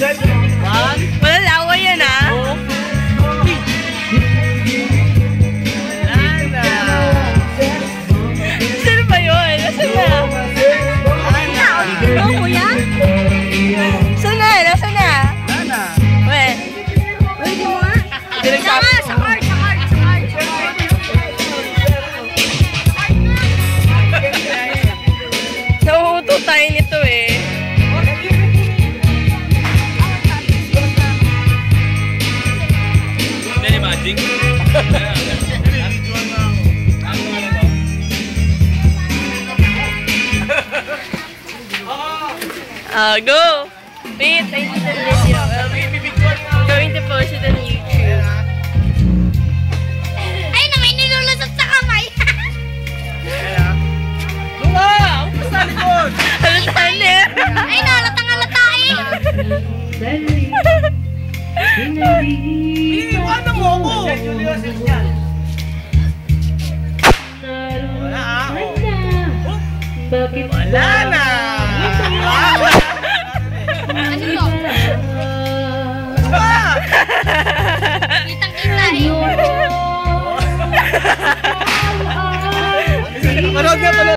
Wala lawa yan ah. Sino ba yun? Nasaan na? Oo, kuya? Saan na? Nasaan na? Weh. Uy, di mo nga. Sa card. Nauuto tayo nito eh. Magic. Go! Wait, I need a video. I'm going to post it on YouTube. Ay, na may nilulusot sa kamay. Halatan eh! Ay, nalatang-halata eh. Ano mo ako? Wala na.